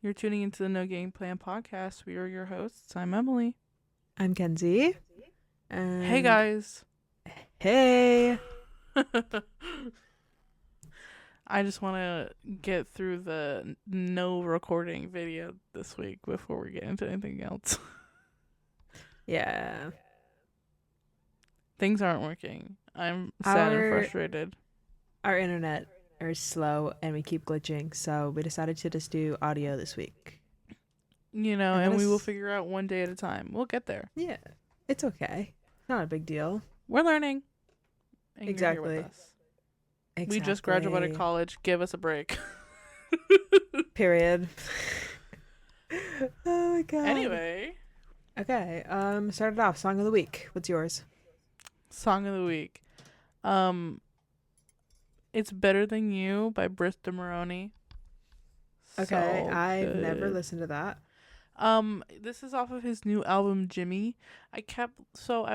You're tuning into the No Game Plan podcast. We are your hosts. I'm Emily. I'm Kenzie. Hey, And guys. hey. I just want to get through the no recording video this week before we get into anything else. Yeah. Things aren't working. I'm sad and frustrated. Our internet is slow and we keep glitching, so we decided to just do audio this week. And we will figure out one day at a time. We'll get there. Yeah. It's okay. Not a big deal. We're learning. And Exactly. You're here with us. We just graduated college. Give us a break. Period. Oh my god. Anyway. Okay. Started off song of the week. What's yours? Song of the week. It's Better Than You by Bristol Maroney. Okay, So I've good. never listened to that. This is off of his new album, Jimmy. I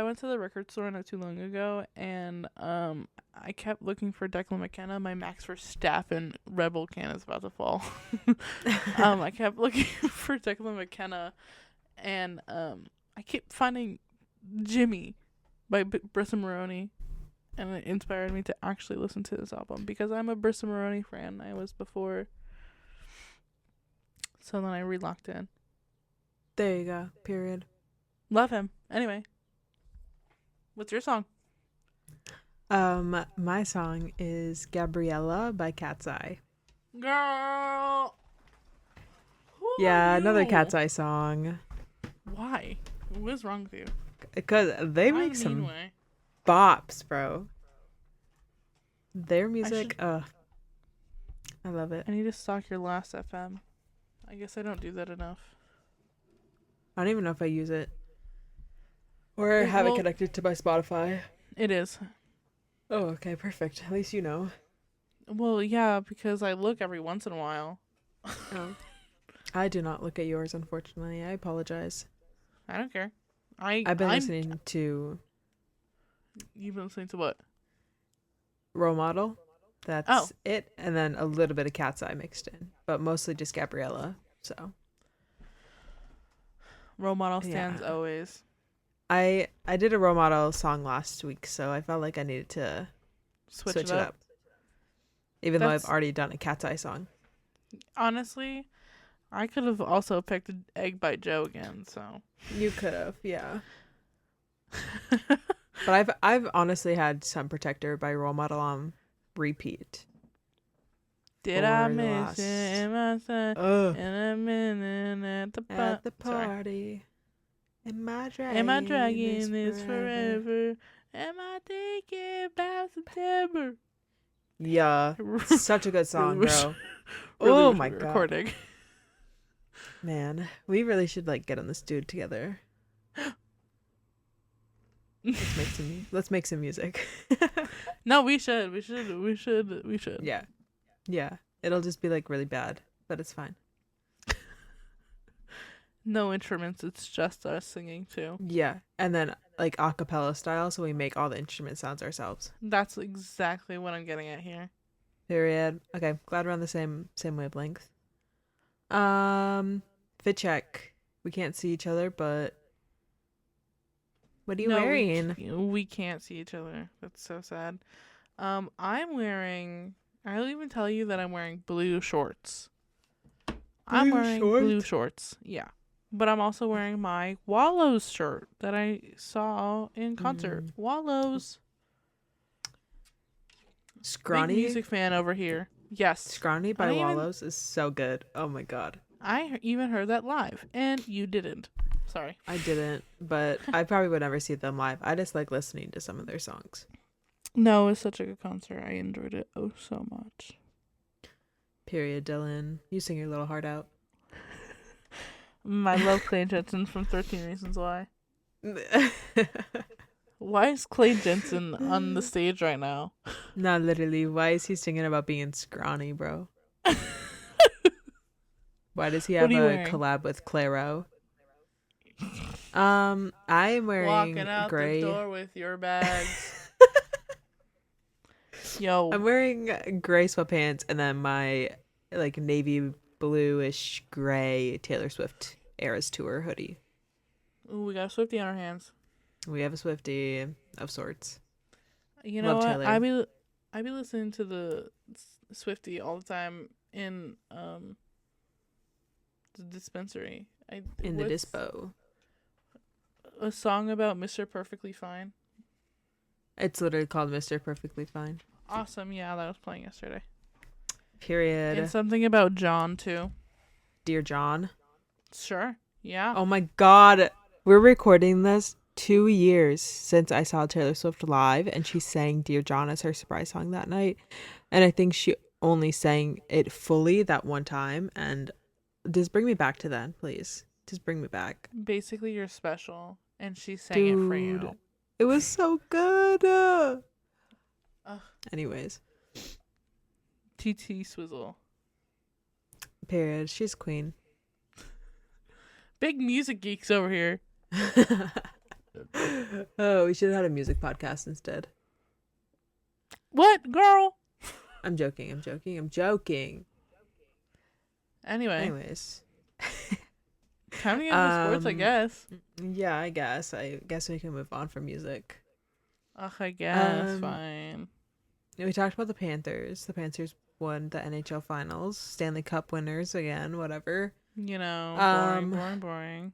went to the record store not too long ago, and I kept looking for Declan McKenna. My Max Verstappen Rebel can is about to fall. I kept looking for Declan McKenna, and I kept finding Jimmy by Bristol Maroney, and it inspired me to actually listen to this album because I'm a Bristol Maroney fan. I was before, so then I re-locked in. There you go. Period. Love him. Anyway, what's your song? My song is Gabriella by Cat's Eye. Girl. Yeah, another Cat's Eye song. Why? What's wrong with you? Because they make some bops, bro. Their music, I love it. I need to stalk your last FM. I guess I don't do that enough. I don't even know if I use it. Or have it connected to my Spotify. It is. Oh, okay, perfect. At least you know. Well, yeah, because I look every once in a while. Oh. I do not look at yours, unfortunately. I apologize. I don't care. I've been listening to... You've been listening to what? Role Model. That's it. And then a little bit of Cat's Eye mixed in. But mostly just Gabriella, so... Role Model stands always. I did a Role Model song last week, so I felt like I needed to switch it up. Even though I've already done a Cat's Eye song. Honestly, I could have also picked Egg by Joe again, so. You could have, yeah. But I've honestly had Sun Protector by Role Model on repeat. Did I miss it in my son? In a minute at the party. And my dragon is forever. And my thinking about September. Yeah. Such a good song, bro. Oh my god. Recording. Man, we really should get on this dude together. Let's make some music. No, we should. Yeah. Yeah. It'll just be really bad, but it's fine. No instruments, it's just us singing too. Yeah. And then a cappella style, so we make all the instrument sounds ourselves. That's exactly what I'm getting at here. Period. Okay, glad we're on the same wavelength. Fit check. We can't see each other, but what are you wearing? We can't see each other. That's so sad. I'm wearing... I'll even tell you that I'm wearing blue shorts. I'm wearing blue shorts. Yeah. But I'm also wearing my Wallows shirt that I saw in concert. Wallows. Scrawny? Big music fan over here. Yes. Scrawny by Wallows is so good. Oh my god. I even heard that live, and you didn't. Sorry. I didn't, but I probably would never see them live. I just like listening to some of their songs. No, it was such a good concert. I enjoyed it so much. Period, Dylan. You sing your little heart out. I love Clay Jensen from 13 Reasons Why. Why is Clay Jensen on the stage right now? Not literally. Why is he singing about being scrawny, bro? Why does he have a collab with Clairo? I am wearing walking out gray. The door with your bags. Yo, I'm wearing gray sweatpants and then my navy bluish gray Taylor Swift Eras Tour hoodie. Ooh, we got a Swiftie on our hands. We have a Swiftie of sorts. You know what? I be listening to the Swiftie all the time in the dispensary. In the dispo. A song about Mr. Perfectly Fine. It's literally called Mr. Perfectly Fine. Awesome. Yeah, that was playing yesterday. Period. And something about John, too. Dear John. Sure. Yeah. Oh my God. We're recording this 2 years since I saw Taylor Swift live, and she sang Dear John as her surprise song that night. And I think she only sang it fully that one time. And just bring me back to then, please. Just bring me back. Basically, you're special. And she sang it for you. It was so good. Anyways. TT Swizzle. Period. She's queen. Big music geeks over here. Oh, we should have had a music podcast instead. What, girl? I'm joking. Anyways. Time to get into sports, I guess. Yeah, I guess. I guess we can move on from music. Ugh, I guess. Fine. We talked about the Panthers. The Panthers won the NHL Finals. Stanley Cup winners again, whatever. You know, boring.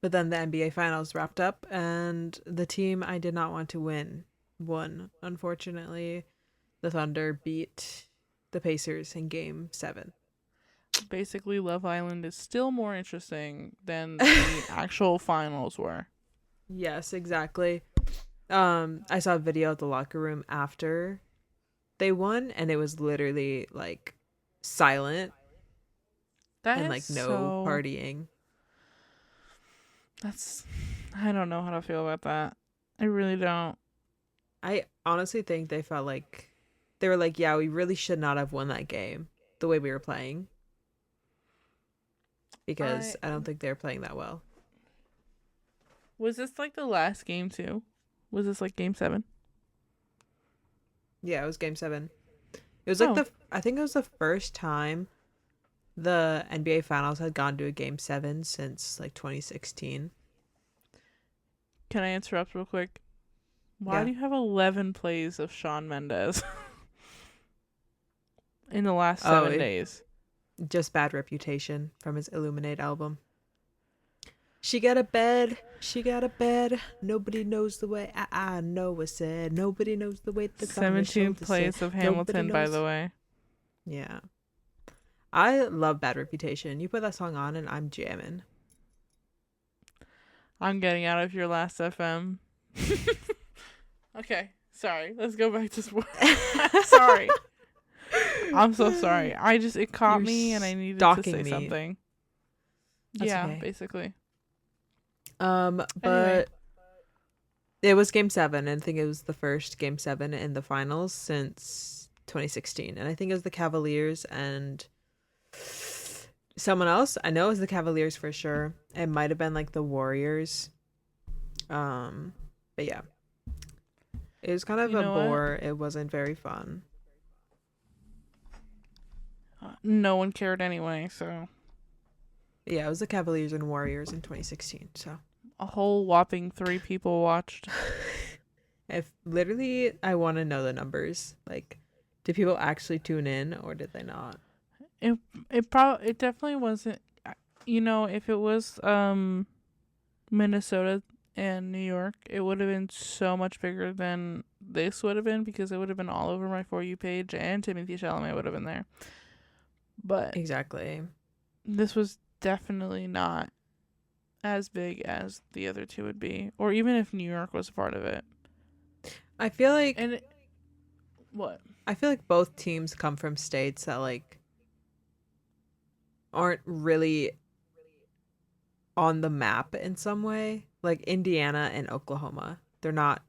But then the NBA Finals wrapped up, and the team I did not want to win won. Unfortunately, the Thunder beat the Pacers in Game 7. Basically, Love Island is still more interesting than the actual finals were. Yes, exactly. I saw a video of the locker room after they won, and it was literally like silent and like no partying. I don't know how to feel about that. I really don't. I honestly think they felt like they were like, yeah, we really should not have won that game the way we were playing. Because I don't think they're playing that well. Was this like the last game too? Was this like Game 7? Yeah, it was Game 7. It was like I think it was the first time the NBA Finals had gone to a Game 7 since like 2016. Can I interrupt real quick? Why do you have 11 plays of Shawn Mendes in the last 7 days? Just bad reputation from his Illuminate album. She got a bed. Nobody knows the way. I know what's said. Nobody knows the way. 17 plays of Hamilton, by the way. Yeah. I love Bad Reputation. You put that song on and I'm jamming. I'm getting out of your last FM. Okay. Sorry. Let's go back to sports. Sorry. I'm so sorry. It caught me and I needed to say something. That's okay. Basically. But anyway. It was Game 7, and I think it was the first Game 7 in the finals since 2016. And I think it was the Cavaliers and someone else. I know it was the Cavaliers for sure. It might have been like the Warriors. But yeah. It was kind of a bore. It wasn't very fun. No one cared anyway, so. Yeah, it was the Cavaliers and Warriors in 2016, so. A whole whopping 3 people watched. I want to know the numbers. Like, did people actually tune in or did they not? It definitely wasn't. You know, if it was Minnesota and New York, it would have been so much bigger than this would have been, because it would have been all over my For You page, and Timothy Chalamet would have been there. But exactly, this was definitely not as big as the other two would be, or even if New York was a part of it. I feel like what? I feel like both teams come from states that like aren't really on the map in some way. Like Indiana and Oklahoma, they're not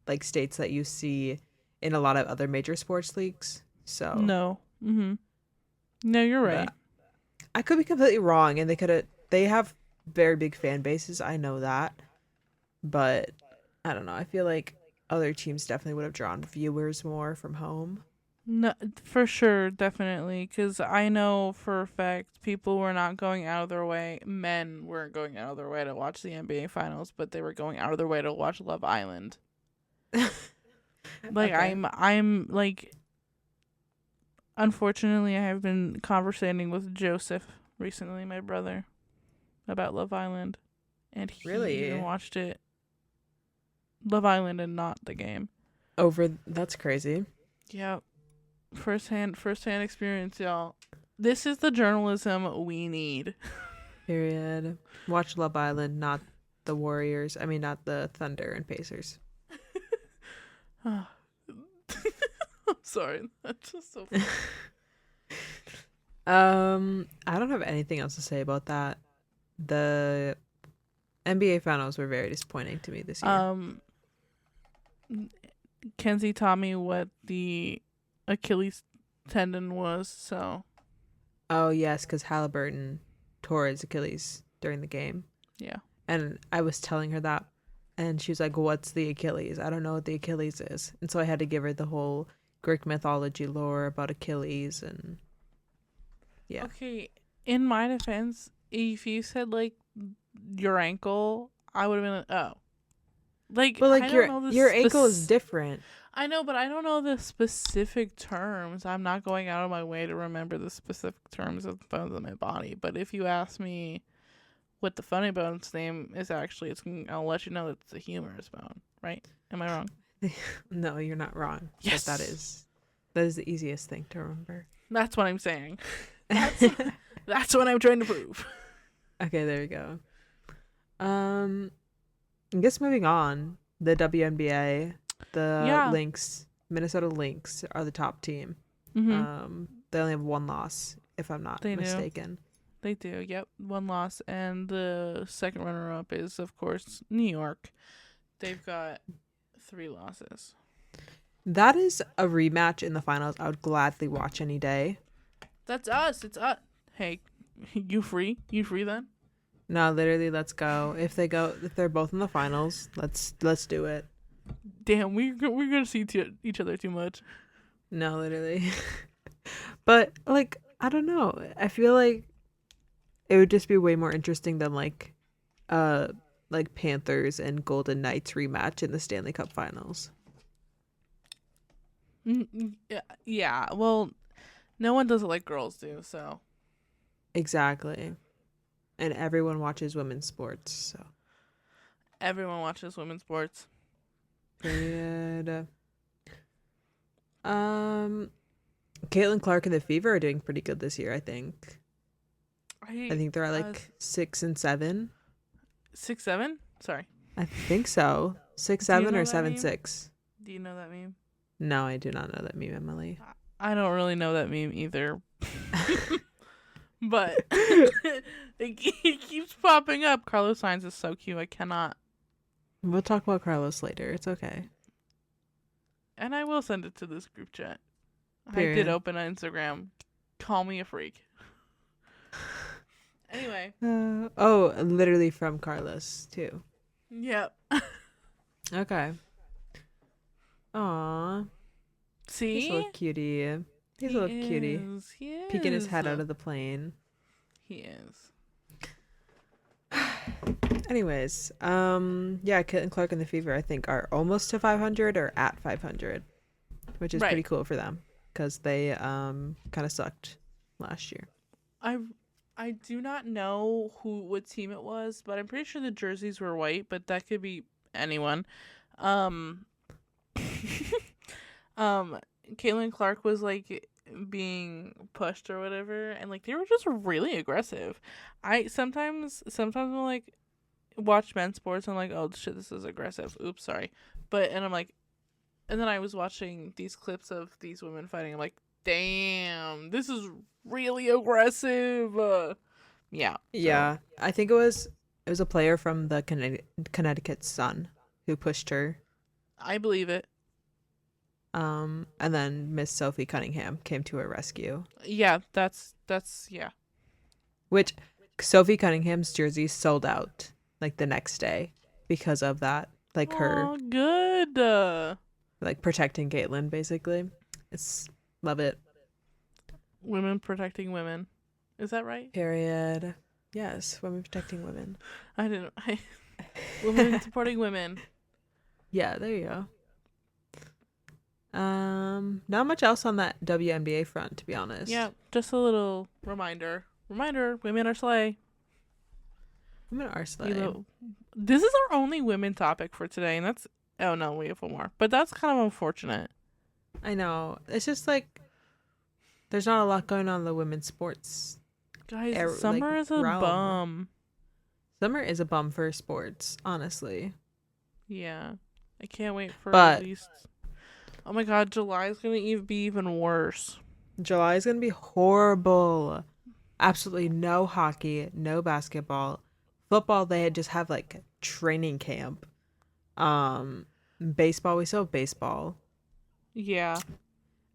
like states that you see in a lot of other major sports leagues. So no. No, you're right. I could be completely wrong, and they have very big fan bases. I know that, but I don't know. I feel like other teams definitely would have drawn viewers more from home. No, for sure, definitely. Because I know for a fact people were not going out of their way. Men weren't going out of their way to watch the NBA Finals, but they were going out of their way to watch Love Island. Like Okay. I'm like, unfortunately, I have been conversating with Joseph recently, my brother, about Love Island, and he even Really? watched it. Love Island and not the game. That's crazy. Yep. First hand experience, y'all. This is the journalism we need. Period. Watch Love Island, not the Warriors. I mean, not the Thunder and Pacers. I'm sorry. That's just so funny. I don't have anything else to say about that. The NBA finals were very disappointing to me this year. Kenzie taught me what the Achilles tendon was, so Oh yes, because Halliburton tore his Achilles during the game, yeah. and I was telling her that, and she was like, "What's the Achilles? I don't know what the Achilles is." And so I had to give her the whole Greek mythology lore about Achilles, and yeah. Okay, in my defense, if you said like your ankle, I would have been like, oh. Like, But like I don't know the your ankle is different. I know, but I don't know the specific terms. I'm not going out of my way to remember the specific terms of the bones in my body. But if you ask me what the funny bone's name is actually, I'll let you know it's the humerus bone, right? Am I wrong? No, you're not wrong. Yes. But that is the easiest thing to remember. That's what I'm saying. That's what I'm trying to prove. Okay, there you go. I guess moving on, the WNBA, the Lynx, Minnesota Lynx are the top team. Mm-hmm. They only have one loss, if I'm not mistaken. They do, yep. One loss. And the second runner-up is, of course, New York. They've got 3 losses. That is a rematch in the finals I would gladly watch any day. That's us. It's us. Hey, you free? You free then? No, literally, let's go. If they're both in the finals, let's do it. Damn, we're gonna see each other too much. No, literally. But like, I don't know. I feel like it would just be way more interesting than like Panthers and Golden Knights rematch in the Stanley Cup Finals. Yeah. Well, no one does it like girls do. So Exactly. And everyone watches women's sports, so everyone watches women's sports. period. Caitlin Clark and the Fever are doing pretty good this year, I think. I think they're at like 6 and 7. 6-7? Sorry. I think so. 6-7 or 7-6. Do you know that meme? No, I do not know that meme, Emily. I don't really know that meme either. But it keeps popping up. Carlos Sainz is so cute. I cannot. We'll talk about Carlos later. It's okay. And I will send it to this group chat. Period. I did open on Instagram. Call me a freak. Anyway. Literally from Carlos, too. Yep. Okay. Aww. See? He's a little cutie. He's a little cutie. He is. Peeking his head out of the plane. He is. Anyways, Caitlin Clark and the Fever, I think, are almost to 500 or at 500, which is pretty cool for them because they kind of sucked last year. I do not know what team it was, but I'm pretty sure the jerseys were white, but that could be anyone. Caitlin Clark was like being pushed or whatever, and like they were just really aggressive. I sometimes will like watch men's sports and I'm like, oh shit, this is aggressive. Oops, sorry. And I'm like, and then I was watching these clips of these women fighting. I'm like, damn, this is really aggressive. Yeah. Yeah, I think it was a player from the Connecticut Sun who pushed her. I believe it. And then Miss Sophie Cunningham came to her rescue. Yeah, that's yeah. Which Sophie Cunningham's jersey sold out like the next day because of that. Like her good. like protecting Caitlin basically. It's Love it. Women protecting women. Is that right? Period. Yes, women protecting women. Women supporting women. Yeah, there you go. Not much else on that WNBA front, to be honest. Yeah, just a little reminder. Women are slay. Women are slay. This is our only women topic for today, and that's... Oh, no, we have one more. But that's kind of unfortunate. I know. It's just like there's not a lot going on in the women's sports. Guys, summer is a bum. Summer is a bum for sports, honestly. Yeah. I can't wait for at least... Oh my god, July is going to be even worse. July is going to be horrible. Absolutely no hockey, no basketball. Football, they just have like training camp. Baseball, we still have baseball. Yeah.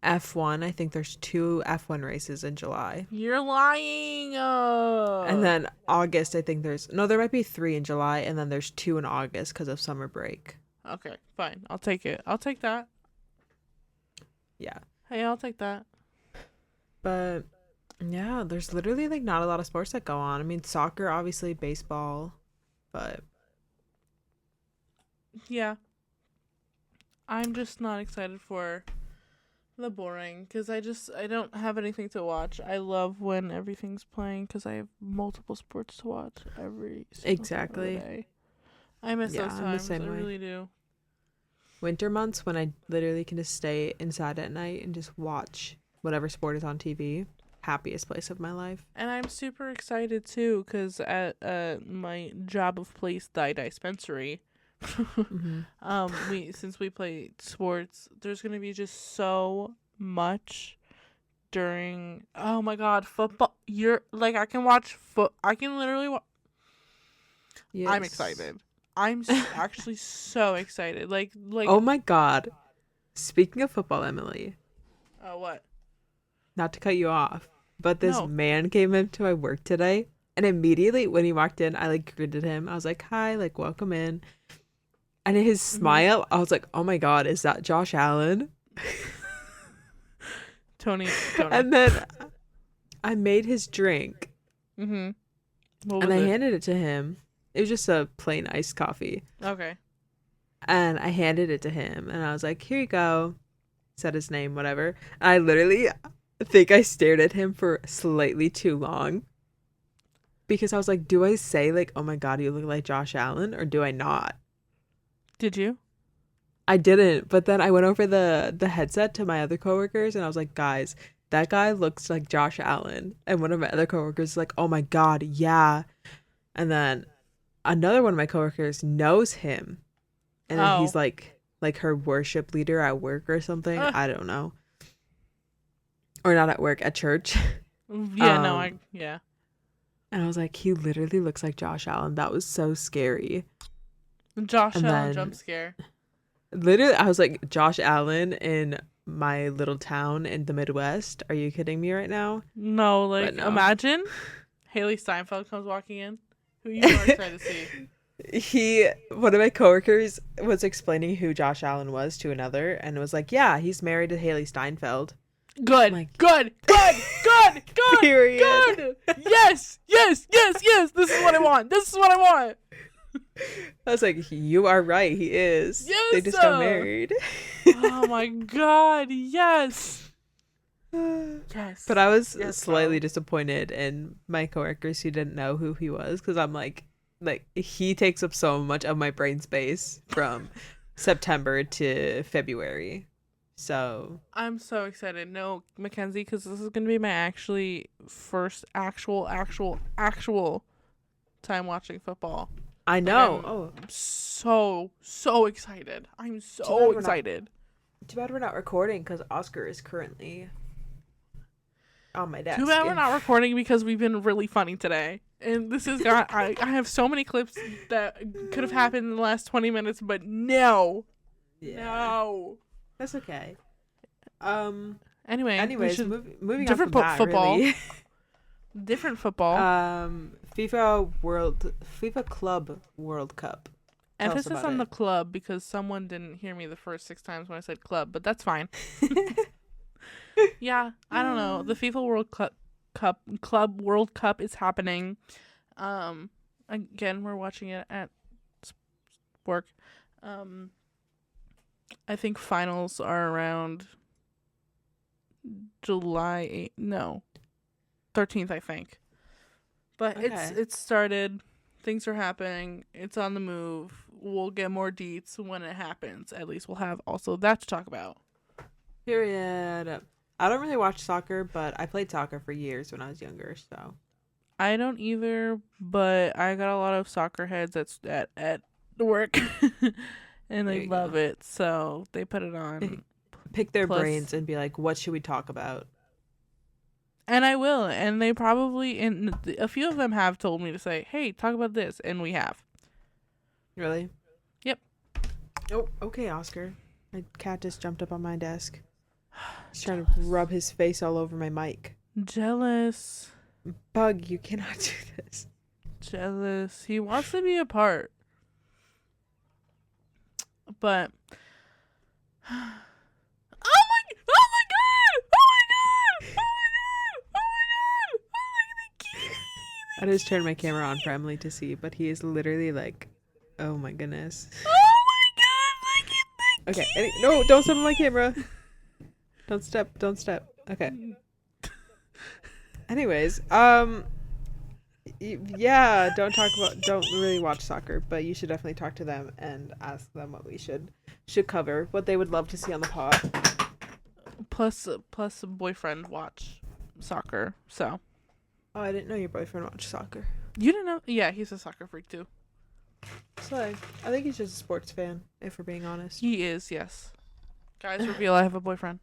F1, I think there's 2 F1 races in July. You're lying. And then August, I think there might be 3 in July, and then there's 2 in August because of summer break. Okay, fine. I'll take it. I'll take that. Yeah. Hey, I'll take that. But yeah, there's literally like not a lot of sports that go on. I mean, soccer, obviously, baseball, but yeah. I'm just not excited for the boring because I don't have anything to watch. I love when everything's playing because I have multiple sports to watch every single day. I miss those times. I really do. Winter months when I literally can just stay inside at night and just watch whatever sport is on TV. Happiest place of my life. And I'm super excited too because at my job of place dispensary, since we play sports, there's gonna be just so much during. Oh my god, football! I can watch I can literally watch. Yes. I'm excited. I'm actually so excited. Like. Oh my god! Speaking of football, Emily. Oh, what? Not to cut you off, but this man came into my work today, and immediately when he walked in, I like greeted him. I was like, "Hi, like welcome in." And his smile, I was like, "Oh my god, is that Josh Allen?" Tony. And then I made his drink, and I handed it to him. It was just a plain iced coffee. Okay. And I handed it to him, and I was like, "Here you go." Said his name, whatever. And I literally think I stared at him for slightly too long. Because I was like, do I say like, "Oh my god, you look like Josh Allen," or do I not? Did you? I didn't. But then I went over the headset to my other coworkers, and I was like, "Guys, that guy looks like Josh Allen." And one of my other coworkers was like, "Oh my god, yeah." And then another one of my coworkers knows him. And then he's like her worship leader at work or something. I don't know. Or not at work, at church. Yeah, yeah. And I was like, he literally looks like Josh Allen. That was so scary. Josh Allen jump scare. Literally, I was like, Josh Allen in my little town in the Midwest. Are you kidding me right now? No, imagine Haley Steinfeld comes walking in. Who you are excited to see? One of my coworkers was explaining who Josh Allen was to another, and was like, "Yeah, he's married to Haley Steinfeld." Good, like, good. Period. Good. Yes. This is what I want. I was like, "You are right. He is. Yes, they just got married." Oh my god. Yes. Yes. But I was slightly disappointed in my coworkers who didn't know who he was, because I'm like he takes up so much of my brain space from September to February. So I'm so excited. No, Mackenzie, because this is gonna be my first actual time watching football. I know. I'm so excited. I'm so excited. Too bad we're not recording because Oscar is currently on my desk. Too bad we're not recording because we've been really funny today. And this is I have so many clips that could have happened in the last 20 minutes, but no. Yeah. No. That's okay. Anyways, moving different on from football. Really. Different football. FIFA Club World Cup. Emphasis on the club because someone didn't hear me the first 6 times when I said club, but that's fine. Yeah, I don't know. The FIFA World Club World Cup is happening. Again, we're watching it at work. I think finals are around July 8th. No, 13th, I think. But Okay. it's started. Things are happening. It's on the move. We'll get more deets when it happens. At least we'll have also that to talk about. Period. I don't really watch soccer, but I played soccer for years when I was younger, so. I don't either, but I got a lot of soccer heads at work, and There they you love go. it. So they put it on. Pick their Plus, brains and be like, what should we talk about? and I will. And they probably, and a few of them have told me to say, "Hey, talk about this," and we have. Really? Yep. Oh, okay, Oscar. My cat just jumped up on my desk. He's trying to Jealous. rub his face all over my mic. Jealous. Bug, you cannot do this. Jealous. He wants to be a part. But oh my god! Oh my god! Oh my god! Oh my god! Oh my god! I just turned my camera on for Emily to see, but he is literally like, oh my goodness. Oh my god! Look at the Okay, kitty! no, don't step on my camera. Don't step. Okay. Anyways, yeah, don't really watch soccer, but you should definitely talk to them and ask them what we should cover, what they would love to see on the pod. Plus a boyfriend watch soccer. So Oh, I didn't know your boyfriend watched soccer. you didn't know? Yeah, he's a soccer freak too. So I think he's just a sports fan, if we're being honest. He is, yes. Guys, reveal I have a boyfriend.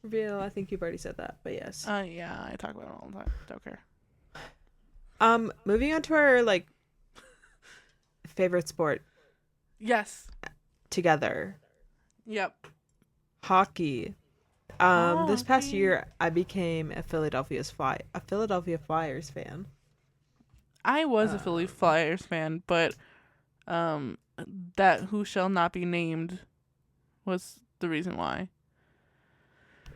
Reveal, I think you've already said that, but yes. Yeah, I talk about it all the time. Don't care. Moving on to our like favorite sport Yes. together. Yep. Hockey. This past Hockey. year I became a Philadelphia Flyers fan. I was a Philly Flyers fan, but that who shall not be named was the reason why.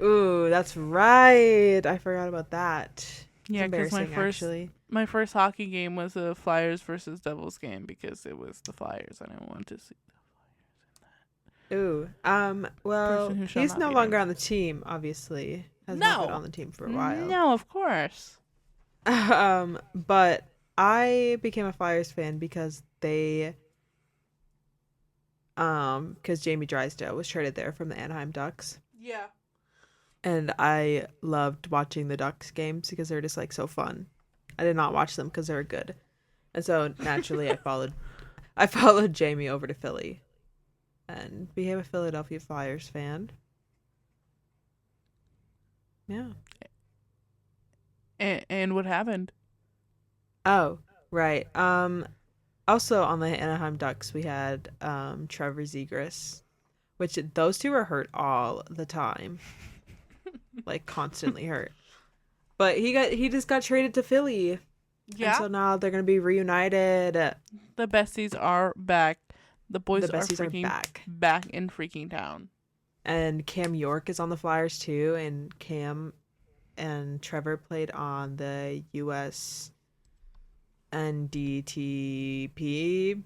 Ooh, that's right. I forgot about that. It's Yeah, because embarrassing, actually. my first hockey game was a Flyers versus Devils game because it was the Flyers and I wanted to see the Ooh. Well, Person who shall he's not no be longer named. on the team, obviously. Has not been on the team for a while. No, of course. But I became a Flyers fan because because Jamie Drysdale was traded there from the Anaheim Ducks. Yeah. And I loved watching the Ducks games because they were just like so fun. I did not watch them because they were good. And so naturally I followed Jamie over to Philly and became a Philadelphia Flyers fan. Yeah. And what happened? Oh, right. Also on the Anaheim Ducks we had Trevor Zegras, which those two were hurt all the time. Like constantly hurt. But he just got traded to Philly. Yeah. And so now they're gonna be reunited. The besties are back. The boys The besties are are freaking back. back in freaking town. And Cam York is on the Flyers too, and Cam and Trevor played on the US NDTP.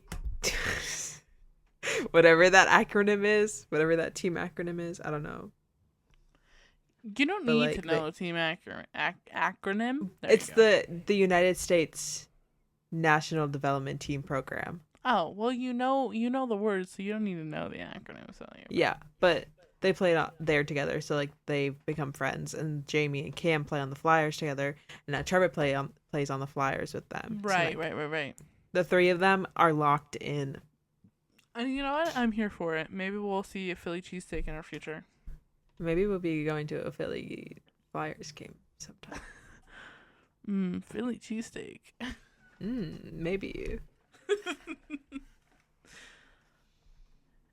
Whatever that acronym is, whatever that team acronym is, I don't know. You don't But, need like, to know a team acronym. There It's you go. the United States National Development Team Program. Oh, well, you know the words, so you don't need to know the acronym. So Yeah, but they played there together, so like they become friends. And Jamie and Cam play on the Flyers together, and now Trevor plays on the Flyers with them. Right, So, like, right. the three of them are locked in. And you know what? I'm here for it. Maybe we'll see a Philly cheesesteak in our future. Maybe we'll be going to a Philly Flyers game sometime. Philly cheesesteak. Maybe.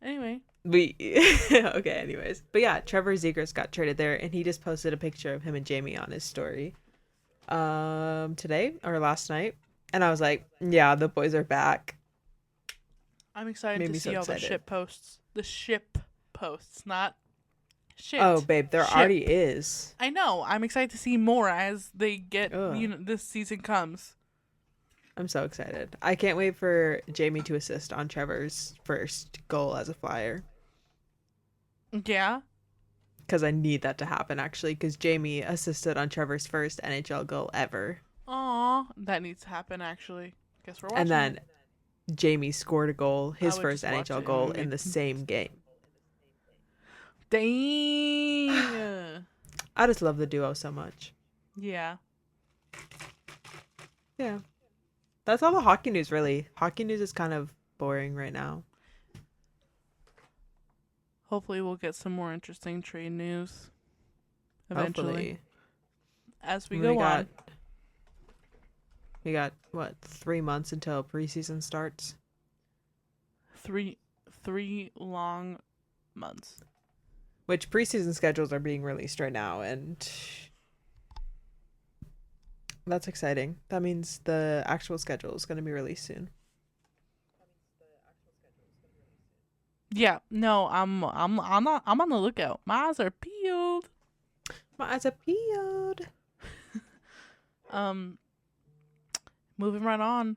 Anyway. Okay, anyways. But yeah, Trevor Zegras got traded there, and he just posted a picture of him and Jamie on his story today or last night. And I was like, yeah, the boys are back. I'm excited Made to me see so all the excited. ship posts. The ship posts, not Shit. Oh, babe, there Shit. already is. I know. I'm excited to see more as they get, Ugh. this season comes. I'm so excited. I can't wait for Jamie to assist on Trevor's first goal as a Flyer. Yeah. Because I need that to happen, actually, because Jamie assisted on Trevor's first NHL goal ever. Aw, that needs to happen, actually. Guess we're watching And then it. Jamie scored a goal, his I would first just watch NHL it goal, and in the same game. Dang. I just love the duo so much. Yeah. Yeah. That's all the hockey news, really. Hockey news is kind of boring right now. Hopefully we'll get some more interesting trade news eventually. Hopefully. As we go on. We got, what, 3 months until preseason starts? Three long months. Which preseason schedules are being released right now, and that's exciting. That means the actual schedule is going to be released soon. Yeah, no, I'm on the lookout. My eyes are peeled. My eyes are peeled. Moving right on.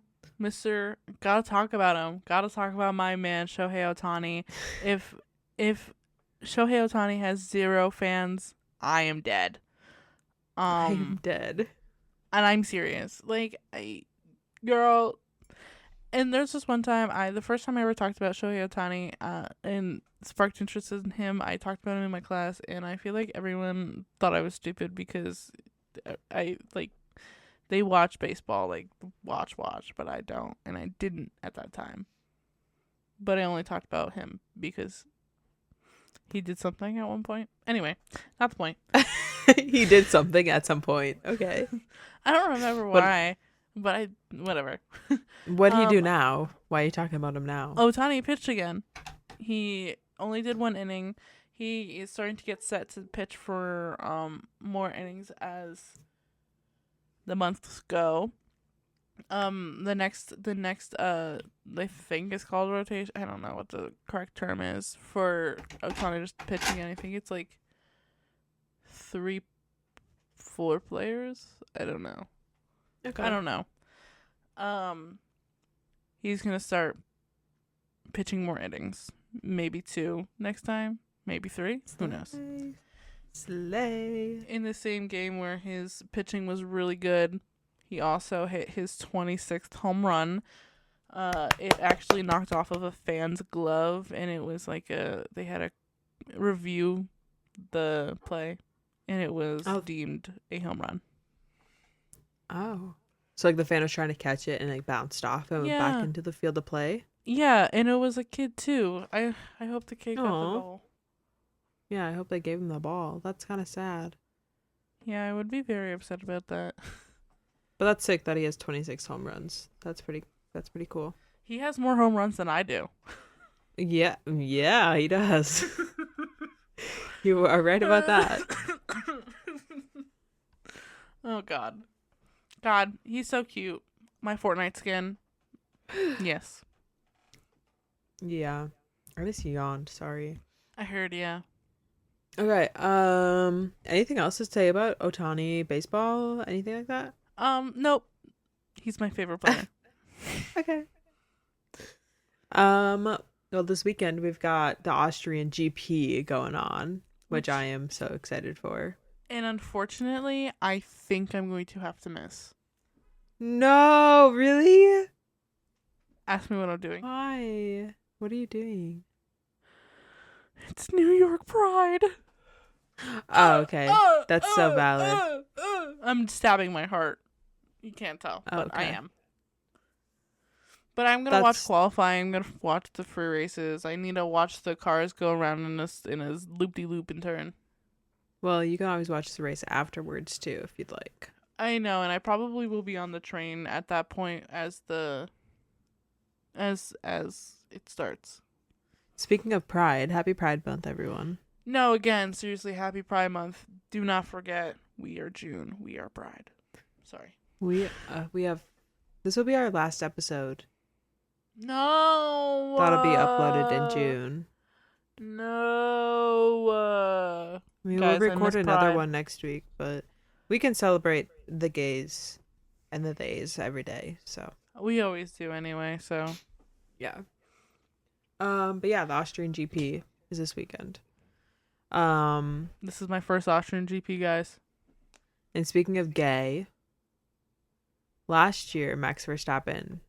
Gotta talk about him. Gotta talk about my man, Shohei Ohtani. If Shohei Ohtani has 0 fans, I am dead. I'm dead. And I'm serious. Like, girl, and there's this one time, the first time I ever talked about Shohei Ohtani, and sparked interest in him, I talked about him in my class, and I feel like everyone thought I was stupid because they watch baseball, like, watch, but I don't, and I didn't at that time. But I only talked about him because he did something at one point. Anyway, not the point. He did something at some point. Okay. I don't remember why, but whatever. What do you do now? Why are you talking about him now? Ohtani pitched again. He only did 1 inning. He is starting to get set to pitch for more innings as the months go. The next I think it's called rotation. I don't know what the correct term is for Ohtani just pitching. And I think it's like 3-4 players. I don't know. Okay. I don't know. He's gonna start pitching more innings. Maybe 2 next time. Maybe 3. Who knows? Slay. In the same game where his pitching was really good, he also hit his 26th home run. It actually knocked off of a fan's glove, and it was like they had to review the play, and it was deemed a home run. Oh. So, like, the fan was trying to catch it and, like, bounced off and went back into the field of play? Yeah, and it was a kid, too. I hope the kid got the ball. Yeah, I hope they gave him the ball. That's kind of sad. Yeah, I would be very upset about that. But that's sick that he has 26 home runs. That's pretty cool. He has more home runs than I do. Yeah, he does. You are right about that. Oh, God, he's so cute. My Fortnite skin. Yes. Yeah. I just yawned, sorry. I heard, yeah. Okay, anything else to say about Ohtani baseball? Anything like that? Nope. He's my favorite player. Okay. Well, this weekend we've got the Austrian GP going on, which I am so excited for. And unfortunately, I think I'm going to have to miss. No, really? Ask me what I'm doing. Why? What are you doing? It's New York Pride. Oh, okay. That's so valid. I'm stabbing my heart. You can't tell, but I am. But I'm gonna watch qualifying. I'm gonna watch the free races. I need to watch the cars go around in a loop-de-loop and turn. Well, you can always watch the race afterwards too, if you'd like. I know, and I probably will be on the train at that point as it starts. Speaking of Pride, happy Pride Month, everyone. No, again, seriously, happy Pride Month. Do not forget, we are June. We are Pride. Sorry. We have. This will be our last episode. No. That'll be uploaded in June. No. I mean, Guys, we'll I record miss another Pride. one next week, but we can celebrate the gays and the theys every day. So We always do anyway, so. yeah. But yeah, the Austrian GP is this weekend. Um, This is my first Austrian GP, guys. and speaking of gay, last year Max Verstappen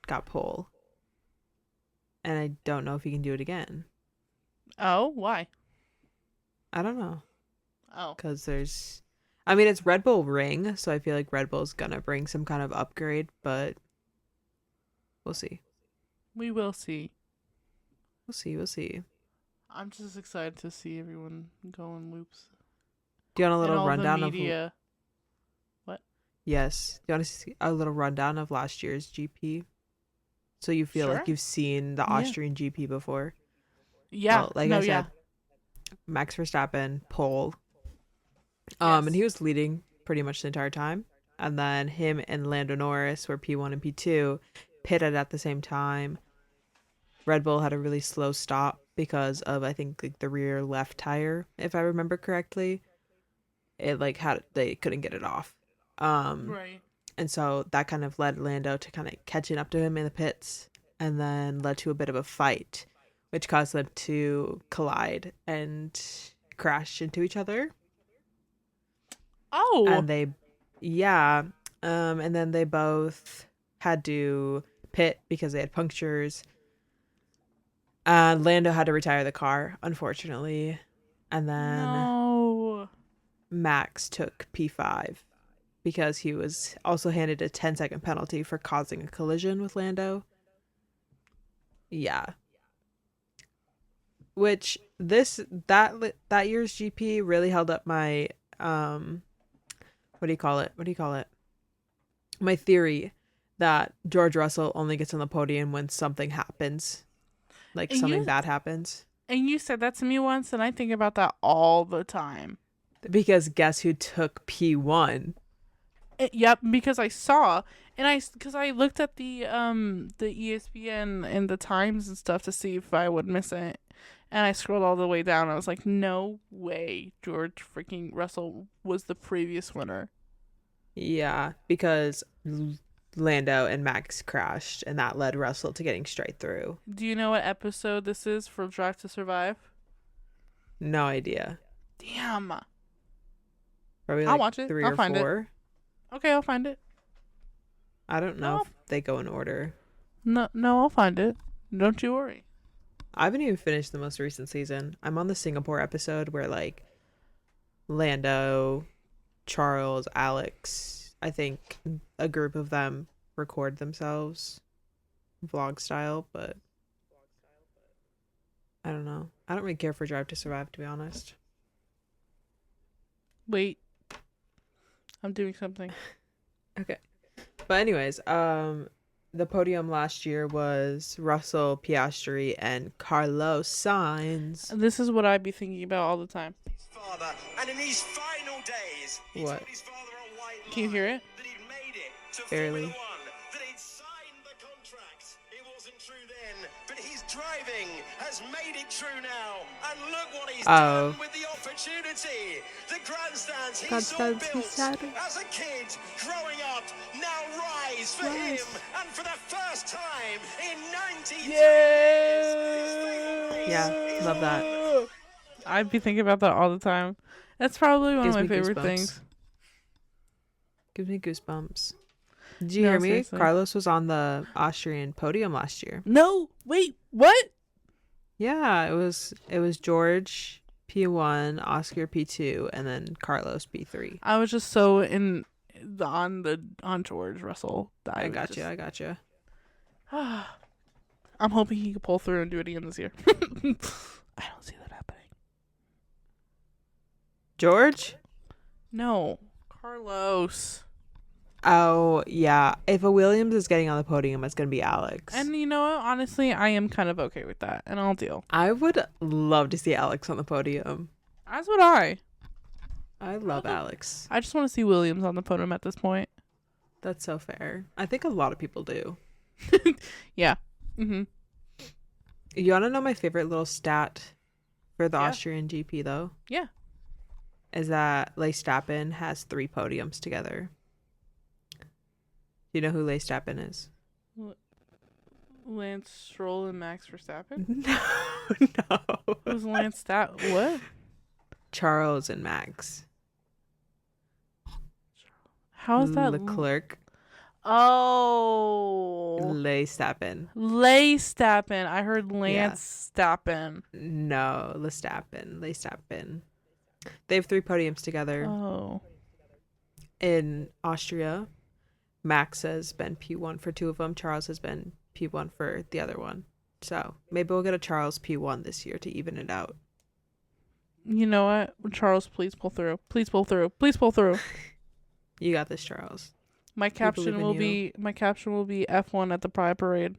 got pole, and I don't know if he can do it again. Oh, why? I don't know, Oh, because I mean, it's Red Bull Ring, so I feel like Red Bull's gonna bring some kind of upgrade, but we'll see. we will see. We'll see. I'm just excited to see everyone go in loops. Do you want a And little all the rundown of? media. What? Yes. Do you want to see a little rundown of last year's GP? So you feel Sure. like you've seen the Yeah. Austrian GP before? Yeah. Well, like no, I yeah. said, Max Verstappen pole. Yes. And he was leading pretty much the entire time. And then him and Lando Norris were P1 and P2, pitted at the same time. Red Bull had a really slow stop because of, I think, like the rear left tire, if I remember correctly. It they couldn't get it off. Right. And so that kind of led Lando to kind of catching up to him in the pits, and then led to a bit of a fight, which caused them to collide and crash into each other. Oh. And and then they both had to pit because they had punctures. Lando had to retire the car, unfortunately. And then No. Max took P5 because he was also handed a 10-second penalty for causing a collision with Lando. Yeah. Which that year's GP really held up my what do you call it? My theory that George Russell only gets on the podium when something happens. Like And something you- bad happens. And you said that to me once, and I think about that all the time. Because guess who took P1? Yep, because I saw, and because I looked at the ESPN and the times and stuff to see if I would miss it, and I scrolled all the way down. I was like, no way, George freaking Russell was the previous winner. Yeah, because Lando and Max crashed, and that led Russell to getting straight through. Do you know what episode this is for Drive to Survive? No idea. Damn. Probably I'll like watch it. 3 I'll or find it. 4. Okay, I'll find it. I don't know No. if they go in order. No, I'll find it. Don't you worry. I haven't even finished the most recent season. I'm on the Singapore episode where like Lando, Charles, Alex, I think a group of them record themselves vlog style, but I don't know. I don't really care for Drive to Survive, to be honest. Wait. I'm doing something. Okay. But anyways, the podium last year was Russell, Piastri, and Carlos Sainz. This is what I'd be thinking about all the time. Father, and in his final days, he What? told his father on white Can you hear it? that he'd made it to Barely. Formula One, that he'd signed the contract. It wasn't true then, but his driving has made it true now. And look what he's done with the opportunity. The grandstands he saw built as a kid growing up now rise for him, and for the first time in 92 years. Yeah, love that. I'd be thinking about that all the time. That's probably one Gives of me my favorite goosebumps. things. Gives me goosebumps. Did you No, hear me? seriously. Carlos was on the Austrian podium last year. No, wait, what? Yeah, it was George P1, Oscar P2, and then Carlos P3. I was just so on George Russell. That I got you. I'm hoping he can pull through and do it again this year. I don't see that happening. George? No, Carlos. Oh, yeah. If a Williams is getting on the podium, it's going to be Alex. And you know what? Honestly, I am kind of okay with that, and I'll deal. I would love to see Alex on the podium. As would I. I love Alex. I just want to see Williams on the podium at this point. That's so fair. I think a lot of people do. Yeah. Mm-hmm. You want to know my favorite little stat for the Yeah. Austrian GP, though? Yeah. Is that Verstappen has 3 podiums together. Do you know who Verstappen is? Lance Stroll and Max Verstappen? No. Who's Lance what? Charles and Max. How is that? Leclerc. Oh. Verstappen. Verstappen. I heard Lance Stappen. No, Verstappen. They have 3 podiums together. Oh. In Austria, Max has been P1 for 2 of them. Charles has been P1 for the other one. So maybe we'll get a Charles P1 this year to even it out. You know what? Charles, please pull through. Please pull through. Please pull through. You got this, Charles. My caption will be F1 at the Pride Parade.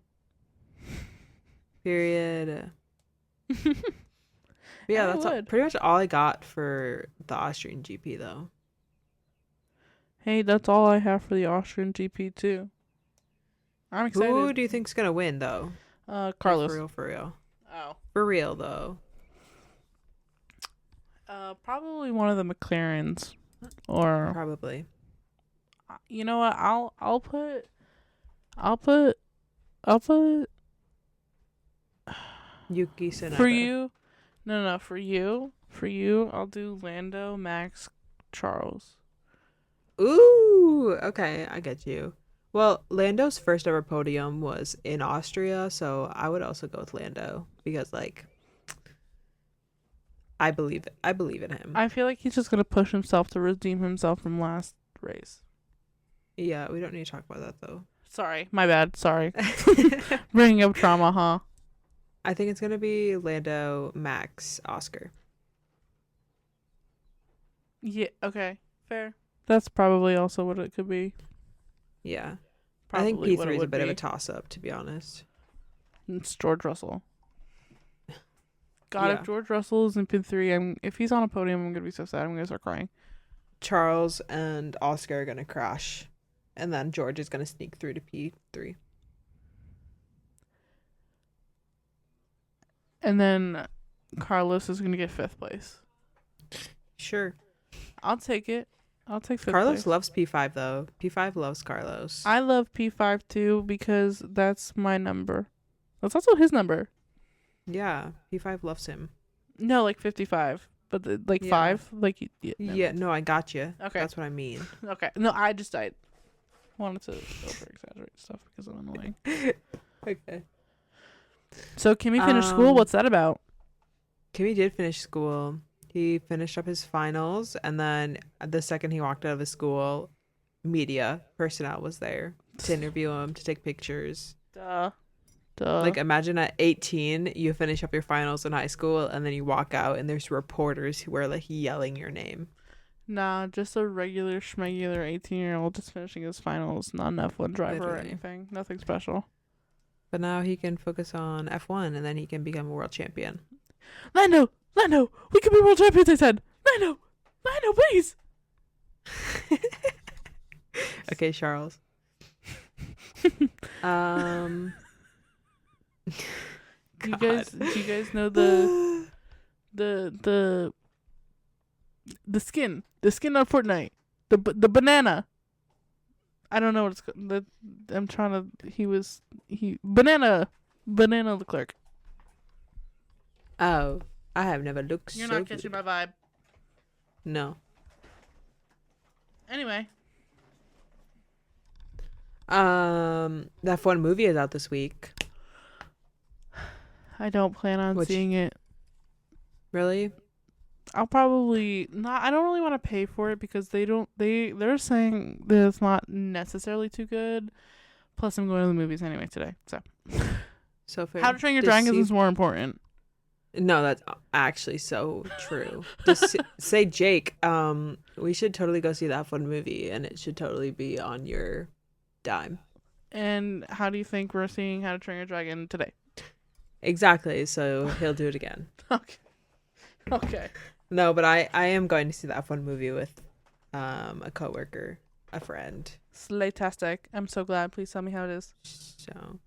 Period. Yeah, that's pretty much all I got for the Austrian GP, though. Hey, that's all I have for the Austrian GP too. I'm excited. Who do you think's gonna win, though? Carlos. For real. Oh. For real, though. Probably one of the McLarens, or Probably. you know what? I'll put Yuki Tsunoda. for you. No, for you. I'll do Lando, Max, Charles. Ooh, okay, I get you. Well, Lando's first ever podium was in Austria, so I would also go with Lando because, like, I believe in him. I feel like he's just gonna push himself to redeem himself from last race. Yeah, we don't need to talk about that though. Sorry, my bad. Sorry, bringing up trauma, huh? I think it's gonna be Lando, Max, Oscar. Yeah. Okay. Fair. That's probably also what it could be. Yeah, Probably I think what it P3 is a would bit of be. a toss-up, to be honest. It's George Russell. God, Yeah. if George Russell is in P3, if he's on a podium, I'm gonna be so sad. I'm gonna start crying. Charles and Oscar are gonna crash, and then George is gonna sneak through to P3. And then Carlos is gonna get 5th place. Sure. I'll take it. I'll take 5th Carlos place. loves P5 though. P5 loves Carlos. I love P5 too because that's my number. That's also his number. Yeah, P5 loves him. No, like 55, but like Yeah. 5, like no. Yeah, no, I got you. Okay. That's what I mean. Okay. No, I just wanted to over exaggerate stuff because I'm annoying. Okay. So Kimmy finished school. What's that about? Kimmy did finish school. He finished up his finals, and then the second he walked out of his school, media personnel was there to interview him, to take pictures. Duh. Like, imagine at 18, you finish up your finals in high school, and then you walk out, and there's reporters who are, like, yelling your name. Nah, just a regular schmegular 18-year-old just finishing his finals, not an F1 driver or Literally. anything. Nothing special. But now he can focus on F1, and then he can become a world champion. Lando, we can be world champions, I said. Lando, please. Okay, Charles. Do you guys know the skin on Fortnite, the banana. I don't know what it's called. I'm trying to. Banana Leclerc. Oh, I have never looked. You're so not catching my vibe. No. Anyway, that one movie is out this week. I don't plan on seeing it. Really? I'll probably not. I don't really want to pay for it because they're saying that it's not necessarily too good. Plus, I'm going to the movies anyway today. So fair. How to Train Your Dragon is more important. No, that's actually so true. Just say, Jake, we should totally go see that fun movie, and it should totally be on your dime. And how do you think we're seeing How to Train Your Dragon today? Exactly. So he'll do it again. Okay. No, but I am going to see that fun movie with a coworker, a friend. Slaytastic. I'm so glad. Please tell me how it is. So,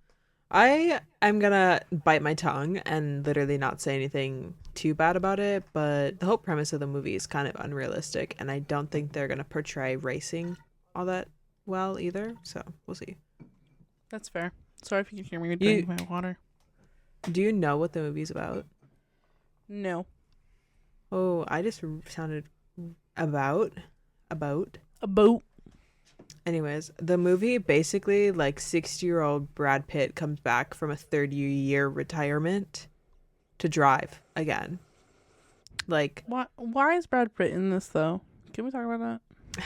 I am gonna bite my tongue and literally not say anything too bad about it, but the whole premise of the movie is kind of unrealistic, and I don't think they're gonna portray racing all that well either. So we'll see. That's fair. Sorry if you can hear me You drinking my water. do you know what the movie's about? No. Oh, I just sounded about. A boat. Anyways, the movie basically, like, 60-year-old Brad Pitt comes back from a 30-year retirement to drive again. Like, Why is Brad Pitt in this, though? Can we talk about that?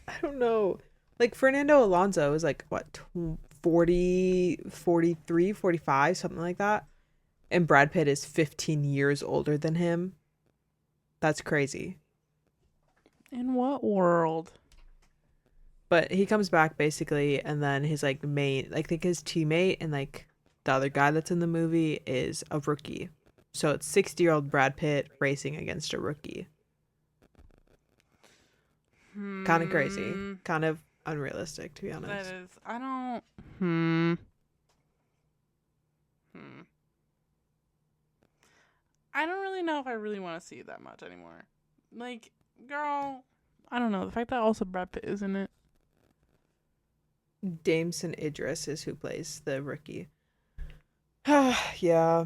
I don't know. Like, Fernando Alonso is like, what, 40, 43, 45, something like that. And Brad Pitt is 15 years older than him. That's crazy. In what world? But he comes back basically, and then his like main, like, I think his teammate and like the other guy that's in the movie is a rookie. So it's 60-year-old Brad Pitt racing against a rookie. Kind of crazy. Kind of unrealistic, to be honest. That is. I don't. I don't really know if I really want to see it that much anymore. Like, girl, I don't know. The fact that also Brad Pitt is in it. Damson Idris is who plays the rookie. Yeah.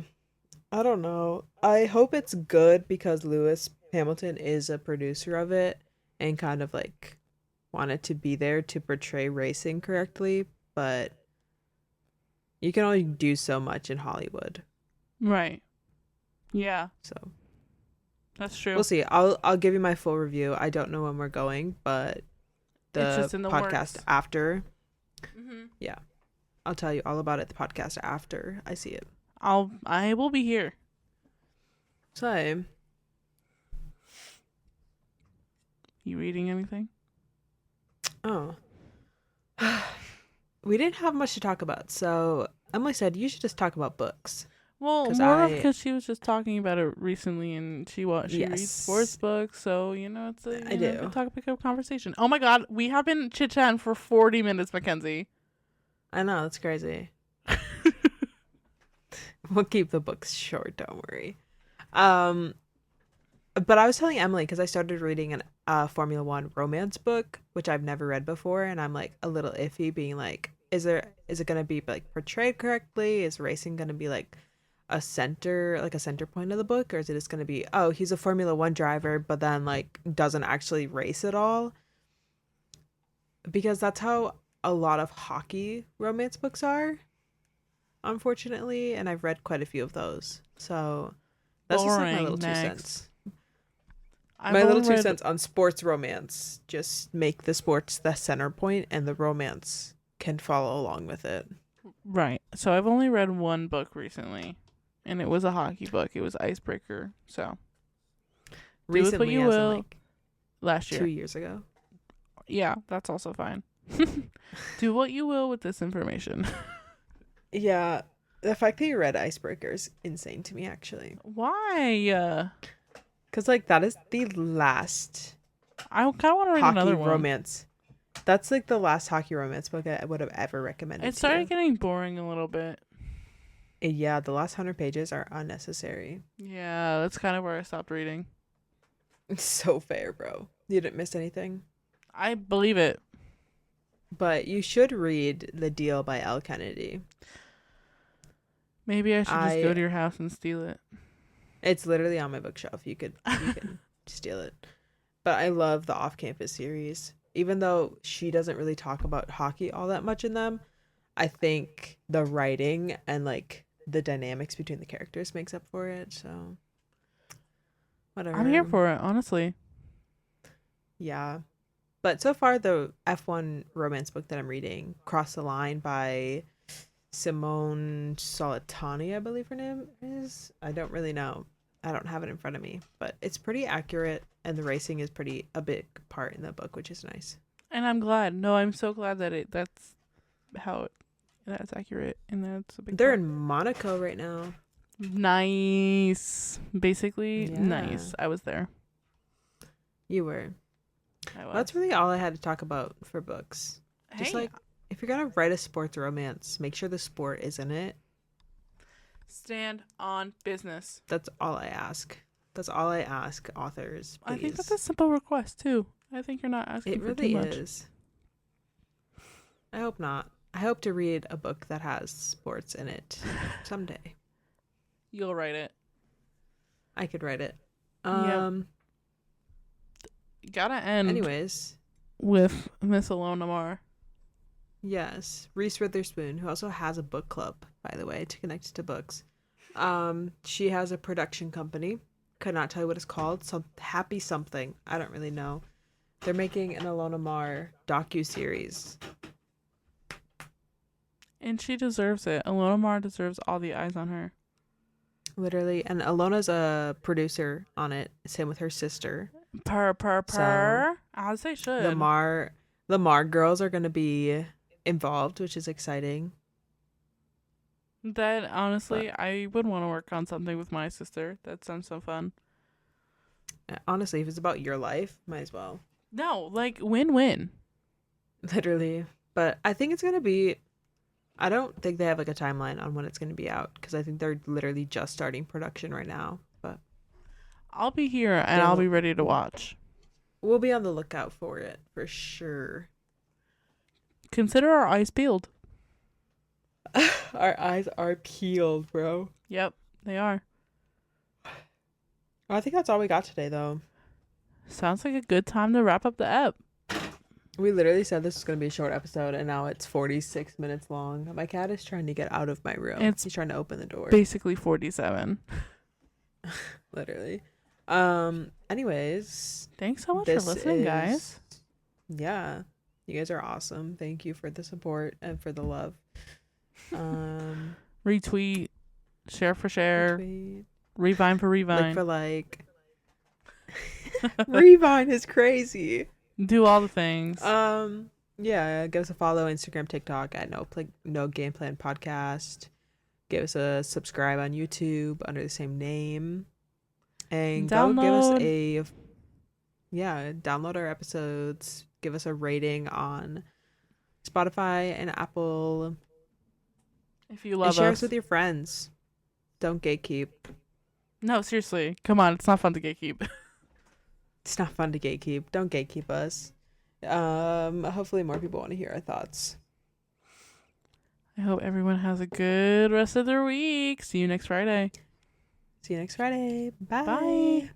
I don't know. I hope it's good because Lewis Hamilton is a producer of it and kind of like wanted to be there to portray racing correctly, but you can only do so much in Hollywood. Right. Yeah. So That's true. we'll see. I'll give you my full review. I don't know when we're going, but It's the just in the podcast works. after. Mm-hmm. Yeah. I'll tell you all about it the podcast after I see it. I will be here. So, You reading anything? oh. We didn't have much to talk about, so Emily said you should just talk about books. Well, 'Cause more I- because she was just talking about it recently, and she reads Yes. sports books, so it's a I do. good topic of conversation. Oh my God, we have been chit chatting for 40 minutes, Mackenzie. I know, it's crazy. We'll keep the books short, don't worry. But I was telling Emily because I started reading a Formula One romance book, which I've never read before, and I'm like a little iffy, being like, is it gonna be like portrayed correctly? Is racing gonna be like a center point of the book, or is it just gonna be, oh, he's a Formula One driver, but then like doesn't actually race at all? Because that's how a lot of hockey romance books are, unfortunately, and I've read quite a few of those. So that's just like my Boring. little 2 Next. cents. I've My little only 2 read- cents on sports romance. Just make the sports the center point and the romance can follow along with it. Right. So I've only read one book recently, and it was a hockey book. It was Icebreaker. So Do with what you as in, will. like last year. 2 years ago. Yeah, that's also fine. Do what you will with this information. Yeah, the fact that you read Icebreaker is insane to me, actually. Why? Because, like, that is the last I kind of want to read hockey another one. romance. That's, like, the last hockey romance book I would have ever recommended It to started you. getting boring a little bit. Yeah, the last 100 pages are unnecessary. Yeah, that's kind of where I stopped reading. It's so fair, bro. You didn't miss anything. I believe it. But you should read The Deal by Elle Kennedy. Maybe I should just go I- to your house and steal it. It's literally on my bookshelf. You can steal it. But I love the Off-Campus series. Even though she doesn't really talk about hockey all that much in them, I think the writing and like the dynamics between the characters makes up for it. So whatever. I'm here for it, honestly. Yeah. But so far, the F1 romance book that I'm reading, Cross the Line by Simone Solitani, I believe her name is. I don't really know. I don't have it in front of me. But it's pretty accurate, and the racing is a big part in the book, which is nice. And I'm glad. No, I'm so glad that that's how that's accurate, and that's a big They're part. in Monaco right now. Nice. Basically, Yeah. nice. I was there. You were. I was. That's really all I had to talk about for books. Hey, Just like if you're gonna write a sports romance, make sure the sport is in it. Stand on business. That's all I ask. That's all I ask authors. Please. I think that's a simple request too. I think you're not asking for too much. It really is. I hope not. I hope to read a book that has sports in it someday. You'll write it. I could write it. You gotta end. Anyways, with Miss Ilona Maher. yes, Reese Witherspoon, who also has a book club, by the way, to connect to books. She has a production company. Could not tell you what it's called. Some Happy something. I don't really know. They're making an Ilona Maher docu-series. And she deserves it. Ilona Maher deserves all the eyes on her. Literally. And Ilona's a producer on it. Same with her sister. Purr. So, As they should. The Maher girls are going to be involved, which is exciting. That, honestly, I would want to work on something with my sister. That sounds so fun. Honestly, if it's about your life, might as well. No, like, win-win. Literally. But I think it's going to be... I don't think they have like a timeline on when it's going to be out, because I think they're literally just starting production right now. But I'll be here and I'll be ready to watch. We'll be on the lookout for it for sure. Consider our eyes peeled. Our eyes are peeled, bro. Yep, they are. I think that's all we got today, though. Sounds like a good time to wrap up the ep. We literally said this was going to be a short episode, and now it's 46 minutes long. My cat is trying to get out of my room. He's trying to open the door. Basically 47. Literally. Anyways. Thanks so much for listening, guys. Yeah. You guys are awesome. Thank you for the support and for the love. Retweet. Share for share. Retweet. Revine for revine. Like for like. Revine is crazy. Do all the things. Yeah, give us a follow Instagram, TikTok at No Game Plan Podcast. Give us a subscribe on YouTube under the same name. And go give us download our episodes. Give us a rating on Spotify and Apple. If you love us. And share us with your friends. Don't gatekeep. No, seriously. Come on, it's not fun to gatekeep. It's not fun to gatekeep. Don't gatekeep us. Hopefully more people want to hear our thoughts. I hope everyone has a good rest of their week. See you next Friday. See you next Friday. Bye. Bye.